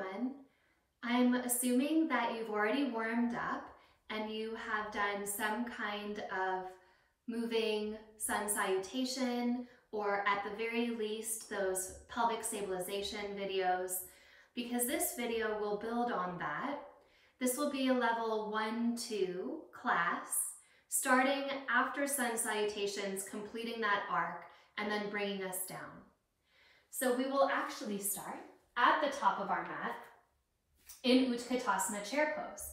everyone. I'm assuming that you've already warmed up and you have done some kind of moving sun salutation, or at the very least those pelvic stabilization videos, because this video will build on that. This will be a level 1-2 class, starting after sun salutations, completing that arc, and then bringing us down. So we will actually start at the top of our mat in Utkatasana chair pose.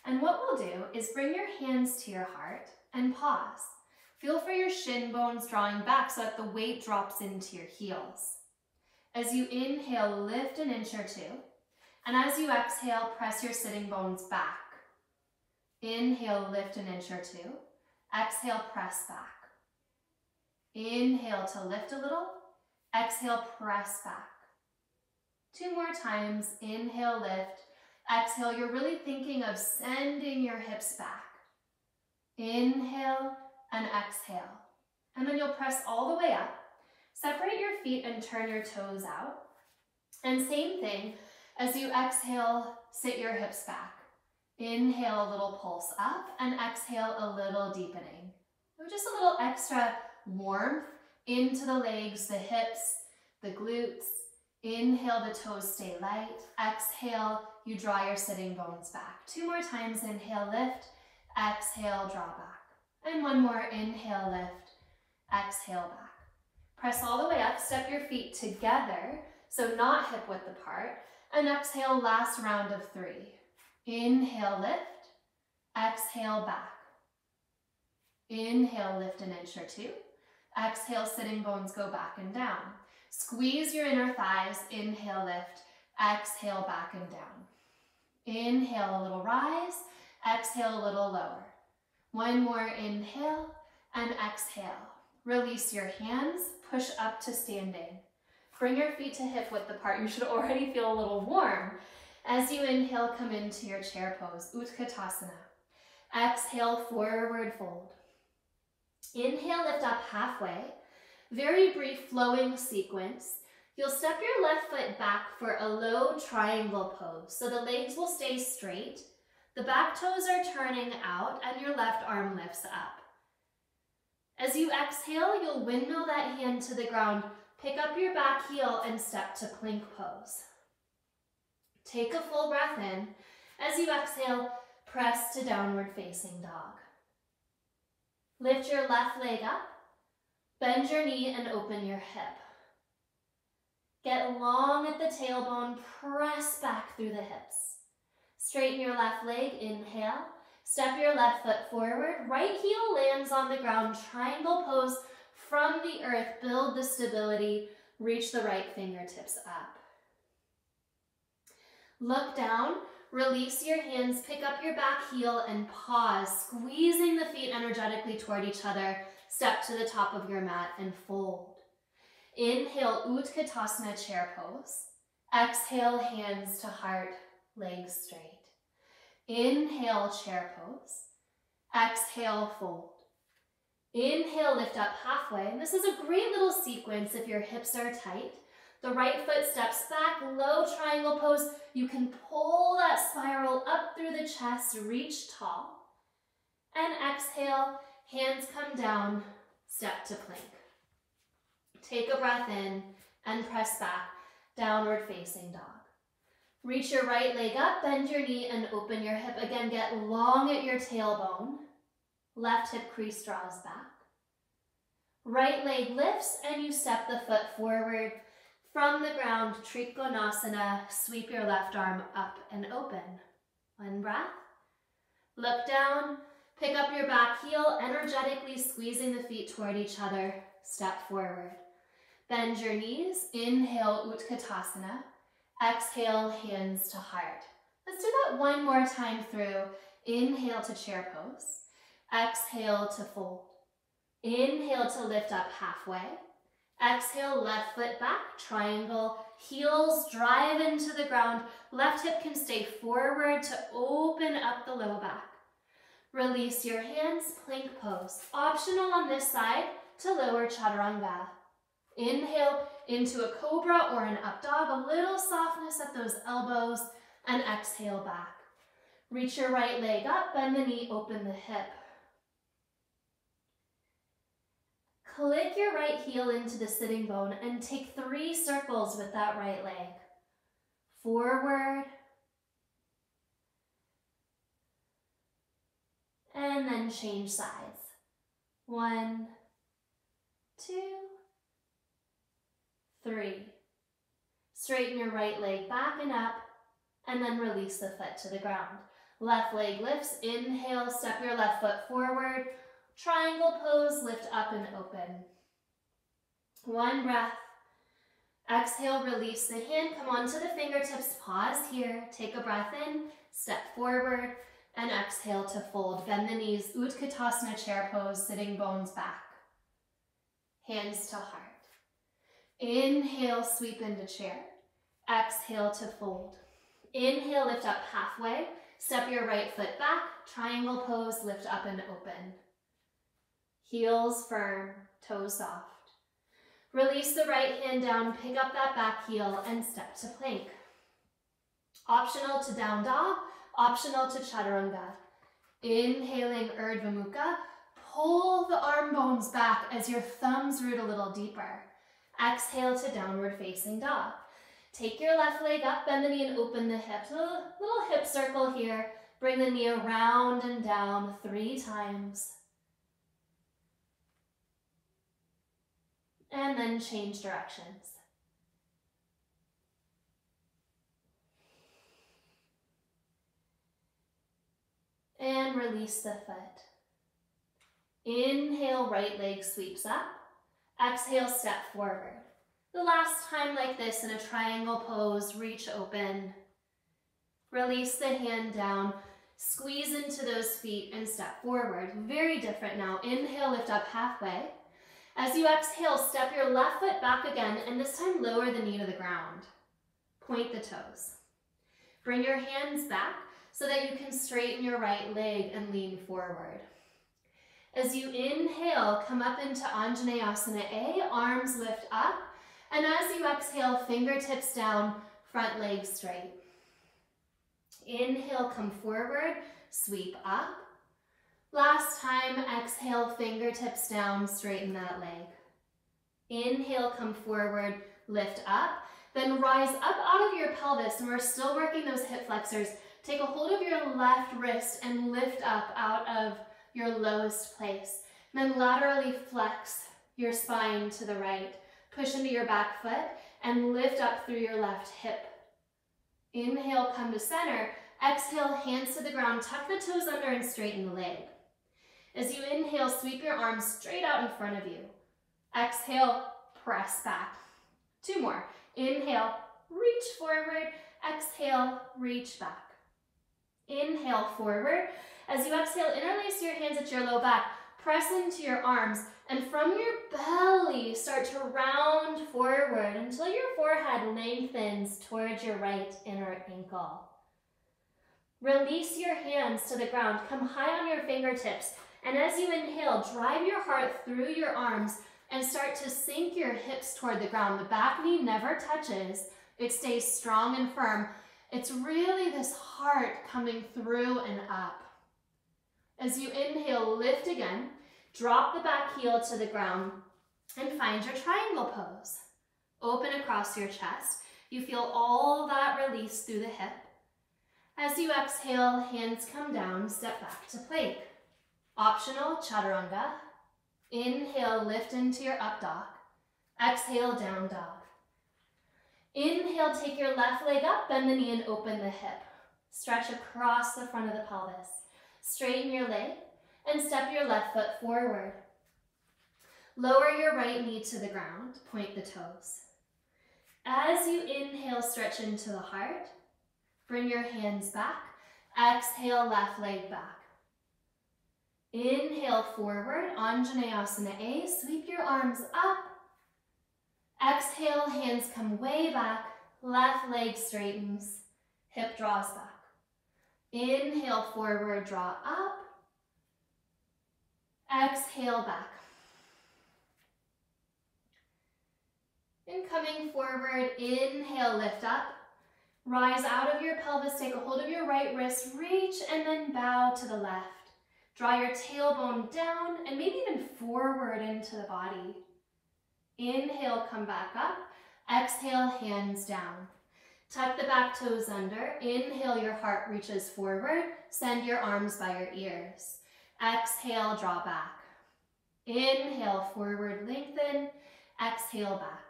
And what we'll do is bring your hands to your heart and pause. Feel for your shin bones drawing back so that the weight drops into your heels. As you inhale, lift an inch or two. And as you exhale, press your sitting bones back. Inhale, lift an inch or two. Exhale, press back. Inhale to lift a little. Exhale, press back. 2 more times. Inhale, lift. Exhale, you're really thinking of sending your hips back. Inhale and exhale. And then you'll press all the way up. Separate your feet and turn your toes out. And same thing, as you exhale, sit your hips back. Inhale, a little pulse up, and exhale, a little deepening. So just a little extra warmth into the legs, the hips, the glutes. Inhale, the toes stay light. Exhale, you draw your sitting bones back. 2 more times. Inhale, lift. Exhale, draw back. And 1 more. Inhale, lift. Exhale, back. Press all the way up. Step your feet together, so not hip width apart. And exhale, last round of 3. Inhale, lift. Exhale, back. Inhale, lift an inch or 2. Exhale, sitting bones go back and down. Squeeze your inner thighs. Inhale, lift. Exhale, back and down. Inhale, a little rise. Exhale, a little lower. 1 more. Inhale and exhale. Release your hands. Push up to standing. Bring your feet to hip width apart. You should already feel a little warm. As you inhale, come into your chair pose, Utkatasana. Exhale, forward fold. Inhale, lift up halfway. Very brief flowing sequence. You'll step your left foot back for a low triangle pose, so the legs will stay straight. The back toes are turning out and your left arm lifts up. As you exhale, you'll windmill that hand to the ground. Pick up your back heel and step to plank pose. Take a full breath in. As you exhale, press to downward facing dog. Lift your left leg up. Bend your knee and open your hip. Get long at the tailbone, press back through the hips. Straighten your left leg, inhale. Step your left foot forward. Right heel lands on the ground, triangle pose from the earth. Build the stability, reach the right fingertips up. Look down, release your hands, pick up your back heel and pause, squeezing the feet energetically toward each other. Step to the top of your mat and fold. Inhale, Utkatasana chair pose. Exhale, hands to heart, legs straight. Inhale, chair pose. Exhale, fold. Inhale, lift up halfway. And this is a great little sequence if your hips are tight. The right foot steps back, low triangle pose. You can pull that spiral up through the chest, reach tall. And exhale, hands come down, step to plank. Take a breath in and press back, downward facing dog. Reach your right leg up, bend your knee and open your hip. Again, get long at your tailbone. Left hip crease draws back. Right leg lifts and you step the foot forward. From the ground, Trikonasana, sweep your left arm up and open. 1 breath. Look down, pick up your back heel, energetically squeezing the feet toward each other. Step forward. Bend your knees, inhale, Utkatasana. Exhale, hands to heart. Let's do that 1 more time through. Inhale to chair pose. Exhale to fold. Inhale to lift up halfway. Exhale, left foot back, triangle, heels drive into the ground. Left hip can stay forward to open up the low back. Release your hands, plank pose. Optional on this side to lower chaturanga. Inhale into a cobra or an up dog, a little softness at those elbows, and exhale back. Reach your right leg up, bend the knee, open the hip. Click your right heel into the sitting bone and take 3 circles with that right leg. Forward, and then change sides. 1, 2, 3. Straighten your right leg back and up, and then release the foot to the ground. Left leg lifts, inhale, step your left foot forward, triangle pose, lift up and open. 1 breath. Exhale, release the hand, come onto the fingertips, pause here, take a breath in, step forward, and exhale to fold. Bend the knees, Utkatasana chair pose, sitting bones back. Hands to heart. Inhale, sweep into chair. Exhale to fold. Inhale, lift up halfway. Step your right foot back, triangle pose, lift up and open. Heels firm, toes soft. Release the right hand down, pick up that back heel, and step to plank. Optional to down dog, optional to chaturanga. Inhaling Urdhva Mukha, pull the arm bones back as your thumbs root a little deeper. Exhale to downward facing dog. Take your left leg up, bend the knee and open the hips. A little hip circle here. Bring the knee around and down 3 times. And then change directions. And release the foot. Inhale, right leg sweeps up. Exhale, step forward. The last time like this in a triangle pose, reach open. Release the hand down, squeeze into those feet and step forward. Very different now. Inhale, lift up halfway. As you exhale, step your left foot back again, and this time lower the knee to the ground. Point the toes. Bring your hands back so that you can straighten your right leg and lean forward. As you inhale, come up into Anjaneyasana A, arms lift up, and as you exhale, fingertips down, front leg straight. Inhale, come forward, sweep up. Last time, exhale, fingertips down, straighten that leg. Inhale, come forward, lift up, then rise up out of your pelvis, and we're still working those hip flexors. Take a hold of your left wrist and lift up out of your lowest place. And then laterally flex your spine to the right. Push into your back foot and lift up through your left hip. Inhale, come to center. Exhale, hands to the ground. Tuck the toes under and straighten the leg. As you inhale, sweep your arms straight out in front of you. Exhale, press back. 2 more. Inhale, reach forward. Exhale, reach back. Inhale, forward. As you exhale, interlace your hands at your low back. Press into your arms, and from your belly, start to round forward until your forehead lengthens towards your right inner ankle. Release your hands to the ground. Come high on your fingertips. And as you inhale, drive your heart through your arms and start to sink your hips toward the ground. The back knee never touches. It stays strong and firm. It's really this heart coming through and up. As you inhale, lift again. Drop the back heel to the ground and find your triangle pose. Open across your chest. You feel all that release through the hip. As you exhale, hands come down, step back to plank. Optional, chaturanga. Inhale, lift into your up dog. Exhale, down dog. Inhale, take your left leg up, bend the knee and open the hip. Stretch across the front of the pelvis. Straighten your leg and step your left foot forward. Lower your right knee to the ground, point the toes. As you inhale, stretch into the heart. Bring your hands back. Exhale, left leg back. Inhale, forward, Anjaneyasana A. Sweep your arms up. Exhale, hands come way back. Left leg straightens. Hip draws back. Inhale, forward, draw up. Exhale, back. And coming forward, inhale, lift up. Rise out of your pelvis, take a hold of your right wrist, reach, and then bow to the left. Draw your tailbone down and maybe even forward into the body. Inhale, come back up. Exhale, hands down. Tuck the back toes under. Inhale, your heart reaches forward. Send your arms by your ears. Exhale, draw back. Inhale, forward, lengthen. Exhale, back.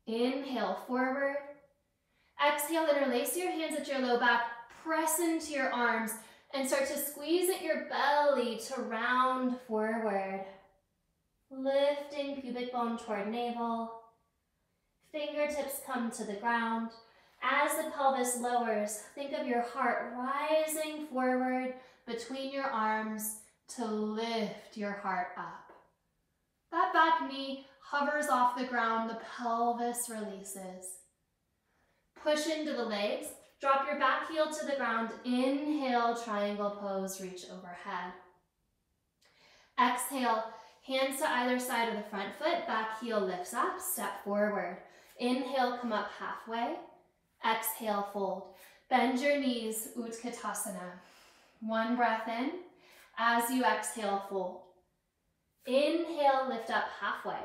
Inhale, forward. Exhale, interlace your hands at your low back. Press into your arms and start to squeeze at your belly to round forward. Lifting pubic bone toward navel. Fingertips come to the ground. As the pelvis lowers, think of your heart rising forward between your arms to lift your heart up. That back knee hovers off the ground, the pelvis releases. Push into the legs, drop your back heel to the ground, inhale, triangle pose, reach overhead. Exhale, hands to either side of the front foot, back heel lifts up, step forward. Inhale, come up halfway. Exhale, fold. Bend your knees, Utkatasana. One breath in. As you exhale, fold. Inhale, lift up halfway.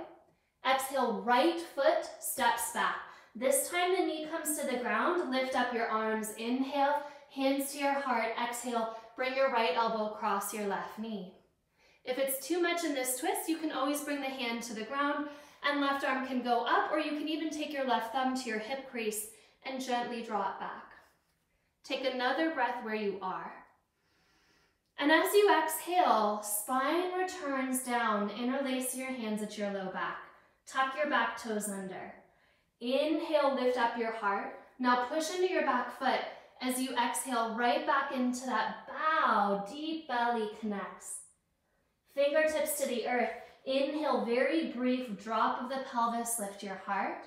Exhale, right foot steps back. This time the knee comes to the ground. Lift up your arms. Inhale, hands to your heart. Exhale, bring your right elbow across your left knee. If it's too much in this twist, you can always bring the hand to the ground and left arm can go up, or you can even take your left thumb to your hip crease and gently draw it back. Take another breath where you are. And as you exhale, spine returns down. Interlace your hands at your low back. Tuck your back toes under. Inhale, lift up your heart. Now push into your back foot. As you exhale, right back into that bow. Deep belly connects. Fingertips to the earth. Inhale, very brief drop of the pelvis. Lift your heart.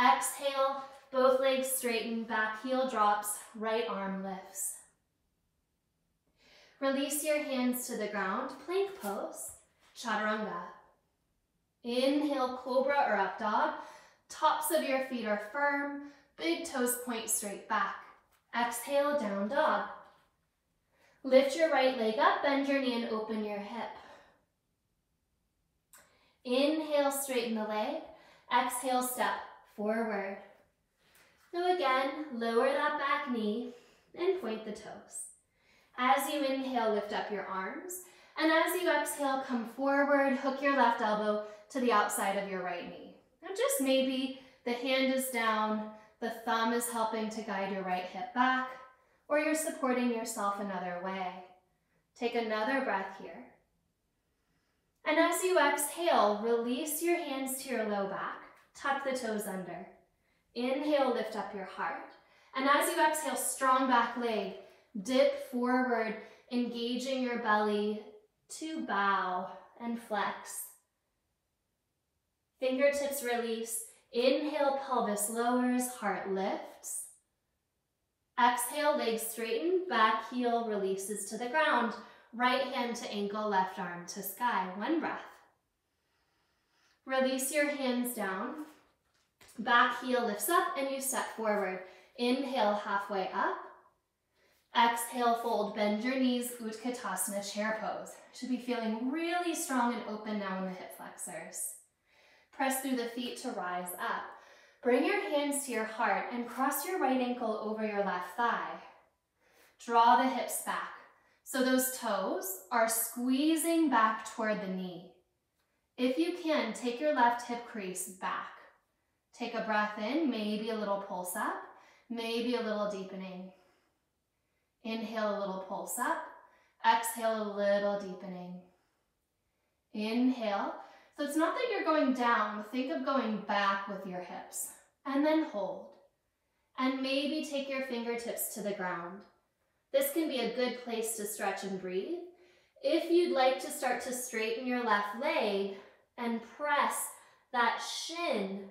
Exhale, both legs straighten. Back heel drops. Right arm lifts. Release your hands to the ground. Plank pose. Chaturanga. Inhale, cobra or up dog. Tops of your feet are firm. Big toes point straight back. Exhale, down dog. Lift your right leg up, bend your knee and open your hip. Inhale, straighten the leg. Exhale, step forward. Now again, lower that back knee and point the toes. As you inhale, lift up your arms. And as you exhale, come forward, hook your left elbow to the outside of your right knee. Now just maybe the hand is down, the thumb is helping to guide your right hip back, or you're supporting yourself another way. Take another breath here. And as you exhale, release your hands to your low back, tuck the toes under. Inhale, lift up your heart. And as you exhale, strong back leg, dip forward, engaging your belly to bow and flex. Fingertips release. Inhale, pelvis lowers, heart lifts. Exhale, legs straighten, back heel releases to the ground. Right hand to ankle, left arm to sky. One breath. Release your hands down. Back heel lifts up and you step forward. Inhale, halfway up. Exhale, fold, bend your knees, Utkatasana, chair pose. Should be feeling really strong and open now in the hip flexors. Press through the feet to rise up. Bring your hands to your heart and cross your right ankle over your left thigh. Draw the hips back. So those toes are squeezing back toward the knee. If you can, take your left hip crease back. Take a breath in, maybe a little pulse up, maybe a little deepening. Inhale, a little pulse up. Exhale, a little deepening. Inhale. So it's not that you're going down. Think of going back with your hips. And then hold. And maybe take your fingertips to the ground. This can be a good place to stretch and breathe. If you'd like to start to straighten your left leg and press that shin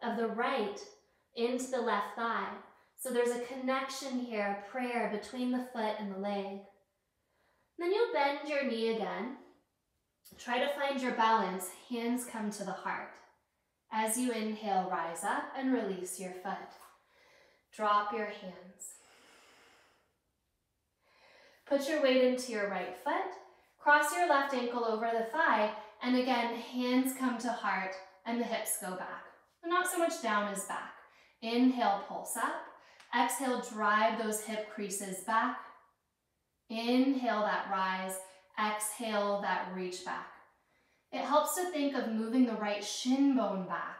of the right into the left thigh. So there's a connection here, a prayer between the foot and the leg. Then you'll bend your knee again. Try to find your balance. Hands come to the heart. As you inhale, rise up and release your foot. Drop your hands. Put your weight into your right foot. Cross your left ankle over the thigh. And again, hands come to heart and the hips go back. Not so much down as back. Inhale, pulse up. Exhale, drive those hip creases back. Inhale, that rise. Exhale, that reach back. It helps to think of moving the right shin bone back.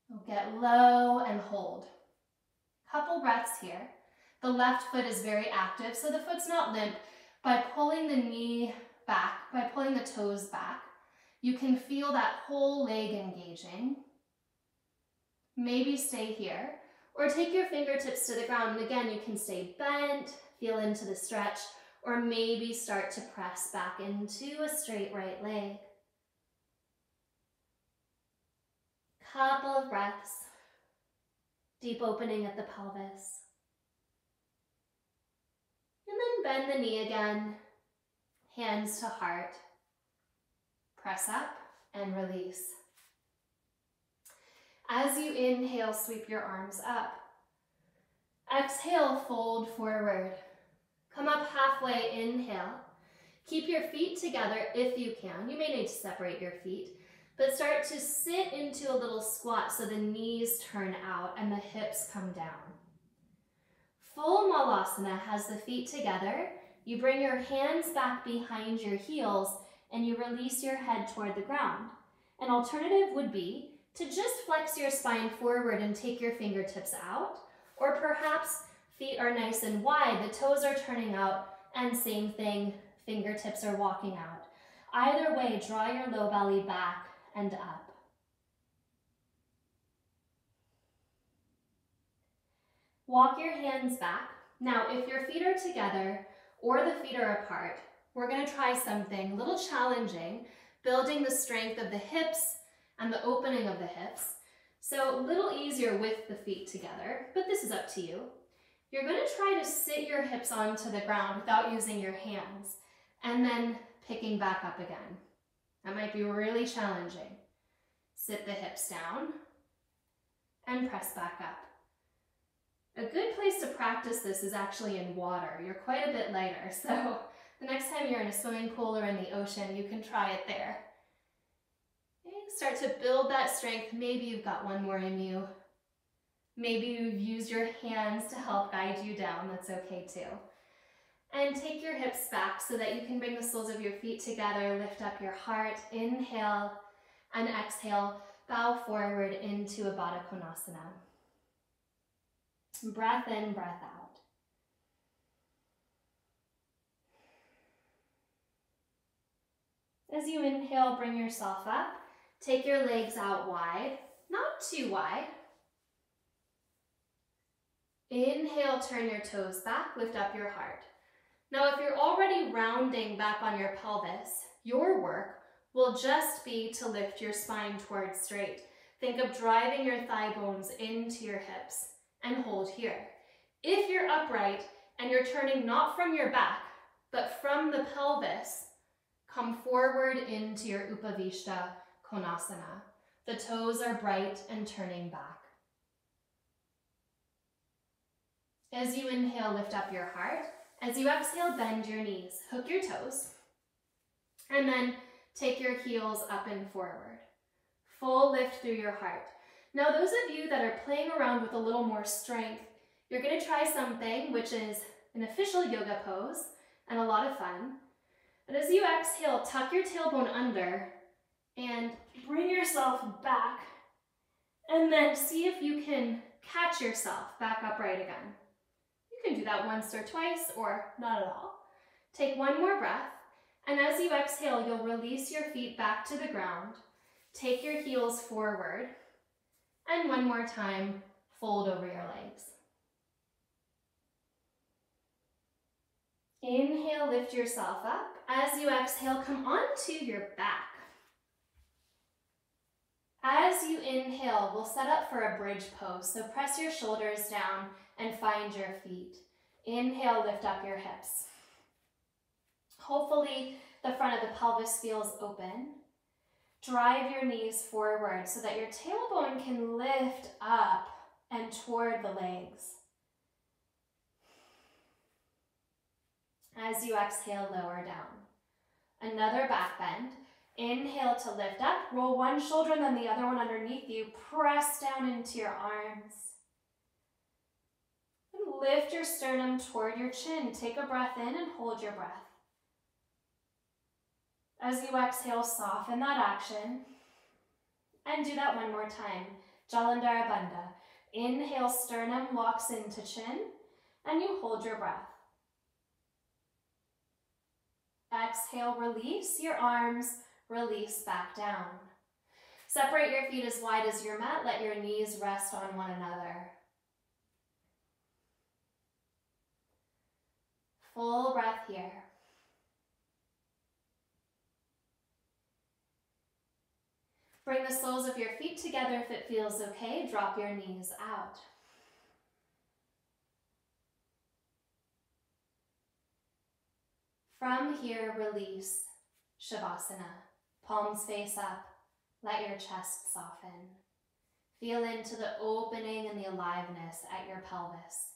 We'll get low and hold. Couple breaths here. The left foot is very active, so the foot's not limp. By pulling the knee back, by pulling the toes back, you can feel that whole leg engaging. Maybe stay here, or take your fingertips to the ground, and again, you can stay bent, feel into the stretch, or maybe start to press back into a straight right leg. Couple of breaths. Deep opening at the pelvis. And then bend the knee again. Hands to heart. Press up and release. As you inhale, sweep your arms up. Exhale, fold forward. Come up halfway, inhale. Keep your feet together if you can. You may need to separate your feet, but start to sit into a little squat so the knees turn out and the hips come down. Full Malasana has the feet together. You bring your hands back behind your heels and you release your head toward the ground. An alternative would be to just flex your spine forward and take your fingertips out, or perhaps feet are nice and wide, the toes are turning out, and same thing, fingertips are walking out. Either way, draw your low belly back and up. Walk your hands back. Now, if your feet are together or the feet are apart, we're going to try something a little challenging, building the strength of the hips and the opening of the hips. So a little easier with the feet together, but this is up to you. You're going to try to sit your hips onto the ground without using your hands, and then picking back up again. That might be really challenging. Sit the hips down and press back up. A good place to practice this is actually in water. You're quite a bit lighter, so the next time you're in a swimming pool or in the ocean, you can try it there. Okay, start to build that strength. Maybe you've got one more in you. Maybe you've used your hands to help guide you down. That's okay too. And take your hips back so that you can bring the soles of your feet together. Lift up your heart. Inhale and exhale. Bow forward into a Baddha Konasana. Breath in, breath out. As you inhale, bring yourself up. Take your legs out wide, not too wide. Inhale, turn your toes back, lift up your heart. Now, if you're already rounding back on your pelvis, your work will just be to lift your spine towards straight. Think of driving your thigh bones into your hips and hold here. If you're upright and you're turning not from your back, but from the pelvis, come forward into your Upavishta Konasana. The toes are bright and turning back. As you inhale, lift up your heart. As you exhale, bend your knees, hook your toes, and then take your heels up and forward. Full lift through your heart. Now, those of you that are playing around with a little more strength, you're going to try something which is an official yoga pose and a lot of fun. But as you exhale, tuck your tailbone under and bring yourself back, and then see if you can catch yourself back upright again. You can do that once or twice or not at all. Take one more breath, and as you exhale, you'll release your feet back to the ground. Take your heels forward, and one more time, fold over your legs. Inhale, lift yourself up. As you exhale, come onto your back. As you inhale, we'll set up for a bridge pose. So press your shoulders down and find your feet. Inhale, lift up your hips. Hopefully, the front of the pelvis feels open. Drive your knees forward so that your tailbone can lift up and toward the legs. As you exhale, lower down. Another back bend. Inhale to lift up. Roll one shoulder and then the other one underneath you. Press down into your arms. And lift your sternum toward your chin. Take a breath in and hold your breath. As you exhale, soften that action. And do that one more time. Jalandhara Bandha. Inhale, sternum locks into chin, and you hold your breath. Exhale, release your arms, release back down. Separate your feet as wide as your mat. Let your knees rest on one another. Full breath here. Bring the soles of your feet together if it feels okay. Drop your knees out. From here, release Shavasana. Palms face up. Let your chest soften. Feel into the opening and the aliveness at your pelvis.